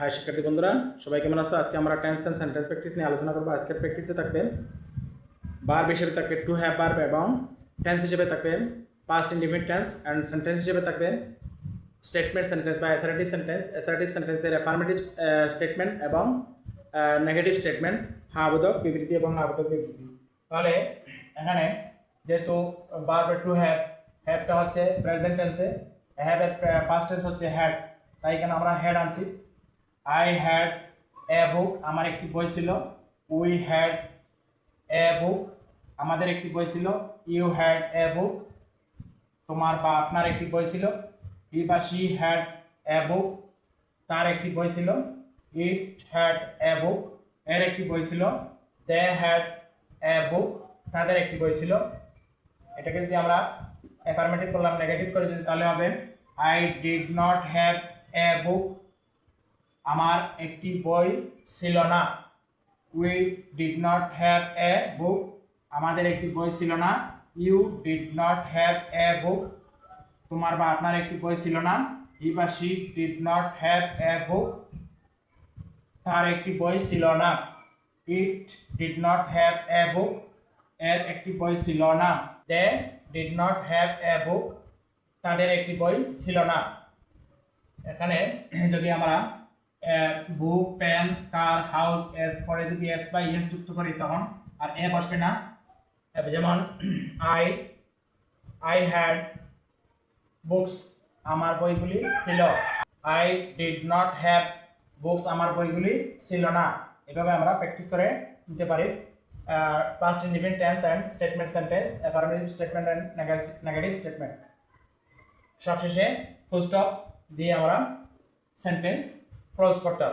High শিক্ষার্থী বন্ধুরা, সবাই কেমন আছো? আজকে আমরা টেন্স এন্ড সেন্টেন্স প্র্যাকটিস নিয়ে আলোচনা করবো। আজকের প্র্যাকটিসে থাকবে ভার্ব হিসেবে থাকবে টু হ্যাভ ভার্ব, এবং টেন্স হিসেবে থাকবে past indefinite tense, and sentence হিসেবে থাকবে স্টেটমেন্ট সেন্টেন্স বা অ্যাসার্টিভ সেন্টেন্স। অ্যাসার্টিভ সেন্টেন্সের অ্যাফার্মেটিভ স্টেটমেন্ট এবং নেগেটিভ স্টেটমেন্ট, হ্যাঁ বোধক বিবৃতি এবং না বোধক বিবৃতি। তাহলে এখানে যেহেতু ভার্ব টু হ্যাভ, হ্যাভটা হচ্ছে প্রেজেন্ট টেন্সে, হ্যাভের পাস্ট টেন্স হচ্ছে হ্যাড, তাই এখানে আমরা হ্যাড আনছি। আই হ্যাড এ বুক, আমার একটি বই ছিল। উই হ্যাড এ বুক, আমাদের একটি বই ছিল। ইউ হ্যাড এ বুক, তোমার বা আপনার একটি বই ছিল। হি বা শি হ্যাড এ বুক, তার একটি বই ছিল। ইট হ্যাড এ বুক, এর একটি বই ছিল। দে হ্যাড এ বুক, তাদের একটি বই ছিল। এটাকে যদি আমরা অ্যাফার্মেটিভ করলাম, নেগেটিভ করে যদি, তাহলে হবে I did not have a book, আমার একটি বই ছিল না। We did not have a book, আমাদের একটি বই ছিল না। You did not have a book, তোমার বা আপনার একটি বই ছিল না। হি বা she did not have a book, তার একটি বই ছিল না। It did not have a book, এর একটি বই ছিল না। They did not have a book, তাদের একটি বই ছিল না। এখানে যদি আমরা বুক, পেন, কার, হাউস এর পরে যদি এস বা ইএস যুক্ত করি, তখন আর এ বসবে না। যেমন আই আই হ্যাড বুকস, আমার বইগুলি ছিল। I did not have books, আমার বইগুলি ছিল না। এভাবে আমরা প্র্যাকটিস করে নিতে পারি past indefinite tense and statement sentence, affirmative statement and negative statement. সবশেষে ফুল স্টপ দিয়ে আমরা সেন্টেন্স ক্লোজ করতে হবে।